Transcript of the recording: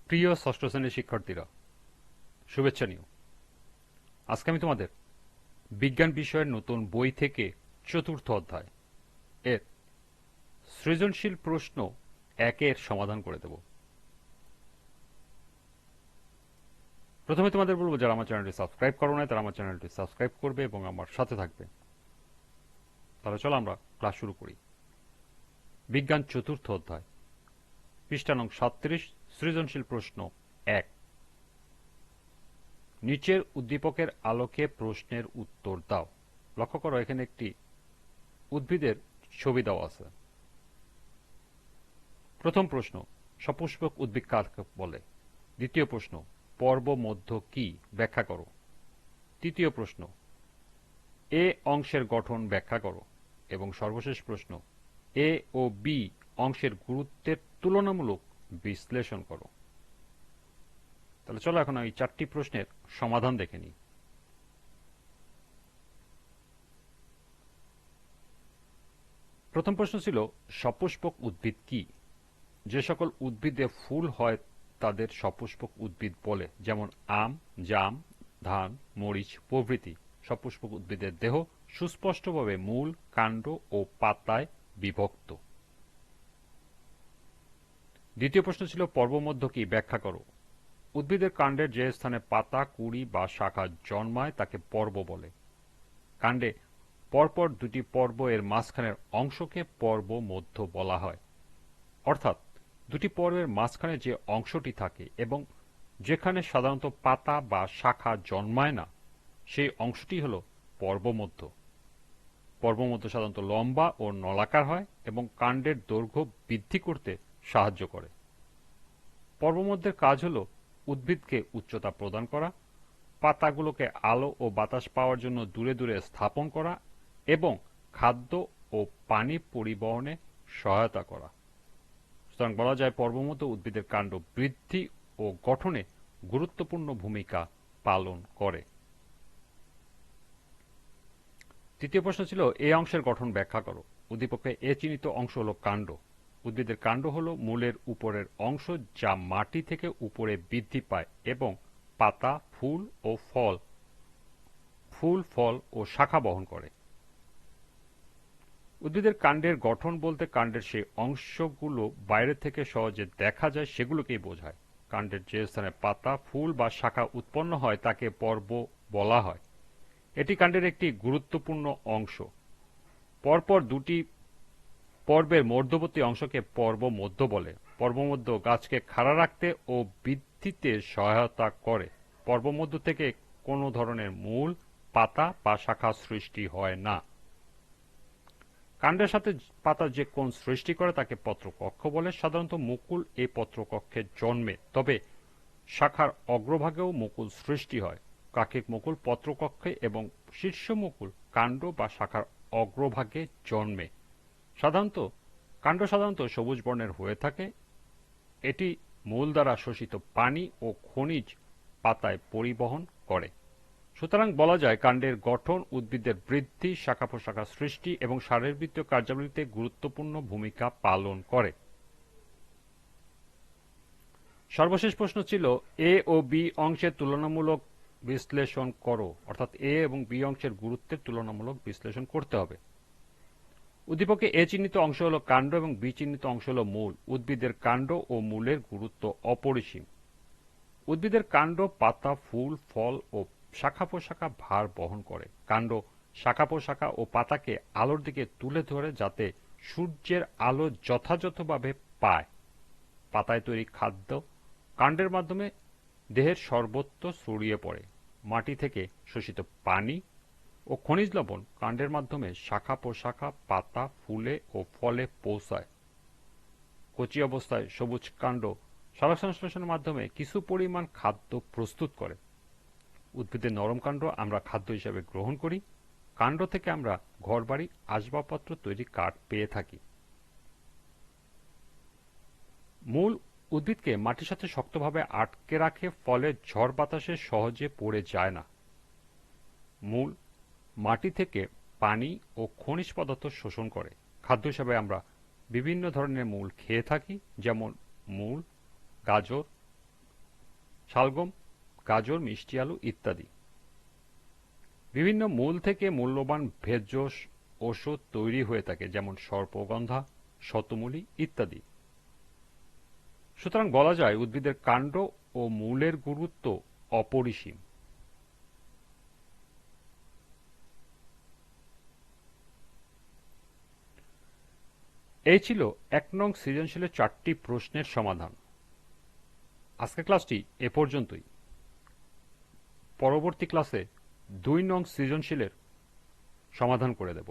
প্রিয় ষষ্ঠ শ্রেণীর শিক্ষার্থীরা, শুভেচ্ছা নিও। আজকে আমি তোমাদের বিজ্ঞান বিষয়ের নতুন বই থেকে চতুর্থ অধ্যায় এর সৃজনশীল প্রশ্ন একের সমাধান করে দেব। প্রথমে তোমাদের বলবো, যারা আমার চ্যানেলটি সাবস্ক্রাইব করো না তারা আমার চ্যানেলটি সাবস্ক্রাইব করবে এবং আমার সাথে থাকবে। তাহলে চলো আমরা ক্লাস শুরু করি। বিজ্ঞান চতুর্থ অধ্যায়, পৃষ্ঠা নং 37, সৃজনশীল প্রশ্ন 1। নিচের উদ্দীপকের আলোকে প্রশ্নের উত্তর দাও। লক্ষ্য করো, এখানে একটি উদ্ভিদের ছবি দেওয়া আছে। প্রথম প্রশ্ন, সপুষ্পক উদ্ভিদ কাকে বলে? দ্বিতীয় প্রশ্ন, পর্ব মধ্য কি, ব্যাখ্যা করো। তৃতীয় প্রশ্ন, এ অংশের গঠন ব্যাখ্যা করো। এবং সর্বশেষ প্রশ্ন, এ ও বি অংশের গুরুত্বের তুলনামূলক বিশ্লেষণ করো। তাহলে চলো এখন এই চারটি প্রশ্নের সমাধান দেখে নিই। প্রথম প্রশ্ন ছিল, সপুষ্পক উদ্ভিদ কি? যে সকল উদ্ভিদে ফুল হয় তাদের সপুষ্পক উদ্ভিদ বলে, যেমন আম, জাম, ধান, মরিচ প্রভৃতি। সপুষ্পক উদ্ভিদের দেহ সুস্পষ্টভাবে মূল, কাণ্ড ও পাতায় বিভক্ত। দ্বিতীয় প্রশ্ন ছিল, পর্বমধ্য কি, ব্যাখ্যা করো। উদ্ভিদের কাণ্ডের যে স্থানে পাতা, কুঁড়ি বা শাখা জন্মায় তাকে পর্ব বলে। কাণ্ডে পরপর দুটি পর্ব এর মাঝখানের অংশকে পর্ব মধ্য বলা হয়। অর্থাৎ দুটি পর্বের মাঝখানে যে অংশটি থাকে এবং যেখানে সাধারণত পাতা বা শাখা জন্মায় না, সেই অংশটি হল পর্বমধ্য। পর্বমধ্য সাধারণত লম্বা ও নলাকার হয় এবং কাণ্ডের দৈর্ঘ্য বৃদ্ধি করতে সাহায্য করে। পর্বমধ্যের কাজ হল উদ্ভিদকে উচ্চতা প্রদান করা, পাতাগুলোকে আলো ও বাতাস পাওয়ার জন্য দূরে দূরে স্থাপন করা এবং খাদ্য ও পানি পরিবহনে সহায়তা করা। সুতরাং বলা যায়, পর্বমধ্য উদ্ভিদের কাণ্ড বৃদ্ধি ও গঠনে গুরুত্বপূর্ণ ভূমিকা পালন করে। তৃতীয় প্রশ্ন ছিল, এ অংশের গঠন ব্যাখ্যা করো। উদ্দীপকে এ চিহ্নিত অংশ হল কাণ্ড। উদ্ভিদের কাণ্ড হল মূলের উপরের অংশ, যা মাটি থেকে উপরে বৃদ্ধি পায় এবং পাতা, ফুল, ফল ও শাখা বহন করে। উদ্ভিদের কাণ্ডের গঠন বলতে কাণ্ডের সেই অংশগুলো বাইরে থেকে সহজে দেখা যায় সেগুলোকেই বোঝায়। কাণ্ডের যে স্থানে পাতা, ফুল বা শাখা উৎপন্ন হয় তাকে পর্ব বলা হয়। এটি কাণ্ডের একটি গুরুত্বপূর্ণ অংশ। পরপর দুটি পর্বের মধ্যবর্তী অংশকে পর্ব মধ্য বলে। পর্বমধ্য গাছকে খাড়া রাখতে ও বৃদ্ধিতে সহায়তা করে। পর্বমধ্য থেকে কোনো ধরনের মূল, পাতা বা শাখা সৃষ্টি হয় না। কাণ্ডের সাথে পাতা যে কোণ সৃষ্টি করে তাকে পত্রকক্ষ বলে। সাধারণত মুকুল এই পত্রকক্ষে জন্মে, তবে শাখার অগ্রভাগেও মুকুল সৃষ্টি হয়। কাকিক মুকুল পত্রকক্ষে এবং শীর্ষ মুকুল কাণ্ড বা শাখার অগ্রভাগে জন্মে। কাণ্ড সাধারণত সবুজ বর্ণের হয়ে থাকে। এটি মূল দ্বারা শোষিত পানি ও খনিজ পাতায় পরিবহন করে। সুতরাং বলা যায়, কাণ্ডের গঠন উদ্ভিদের বৃদ্ধি, শাখা প্রশাখা সৃষ্টি এবং শারীরবৃত্তীয় কার্যাবলীতে গুরুত্বপূর্ণ ভূমিকা পালন করে। সর্বশেষ প্রশ্ন ছিল, এ ও বি অংশের তুলনামূলক বিশ্লেষণ করো। অর্থাৎ এ এবং বি অংশের গুরুত্বের তুলনামূলক বিশ্লেষণ করতে হবে। উদ্দীপকে এ চিহ্নিত অংশ হল কাণ্ড এবং বি চিহ্নিত অংশ হল মূল। উদ্ভিদের কাণ্ড ও মূলের গুরুত্ব অপরিসীম। উদ্ভিদের কাণ্ড, পাতা, ফুল, ফল ও শাখা প্রশাখা ভার বহন করে। কাণ্ড শাখা প্রশাখা ও পাতাকে আলোর দিকে তুলে ধরে যাতে সূর্যের আলো যথাযথভাবে পায়। পাতায় তৈরি খাদ্য কাণ্ডের মাধ্যমে দেহের সর্বত্র ছড়িয়ে পড়ে। মাটি থেকে শোষিত পানি ও খনিজ লবণ কাণ্ডের মাধ্যমে শাখা প্রশাখা, পাতা, ফুলে ও ফলে পৌঁছায়। কচি অবস্থায় সবুজ কাণ্ড সালোকসংশ্লেষণের মাধ্যমে কিছু পরিমাণ খাদ্য প্রস্তুত করে। উদ্ভিদের নরম কাণ্ড আমরা খাদ্য হিসেবে গ্রহণ করি। কাণ্ড থেকে আমরা ঘরবাড়ি, আসবাবপত্র তৈরি কাঠ পেয়ে থাকি। মূল উদ্ভিদকে মাটির সাথে শক্তভাবে আটকে রাখে, ফলে ঝড় বাতাসে সহজে পড়ে যায় না। মূল মাটি থেকে পানি ও খনিজ পদার্থ শোষণ করে। খাদ্য হিসাবে আমরা বিভিন্ন ধরনের মূল খেয়ে থাকি, যেমন মূল, গাজর, শালগম, গাজর, মিষ্টি আলু ইত্যাদি। বিভিন্ন মূল থেকে মূল্যবান ভেষজ ওষুধ তৈরি হয়ে থাকে, যেমন সর্পগন্ধা, শতমূলী ইত্যাদি। সুতরাং বলা যায় উদ্ভিদের কাণ্ড ও মূলের গুরুত্ব অপরিসীম। এই ছিল ১ নং সৃজনশীলের ৪টি প্রশ্নের সমাধান। আজকের ক্লাসটি এ পর্যন্তই। পরবর্তী ক্লাসে ২ নং সৃজনশীলের সমাধান করে দেব।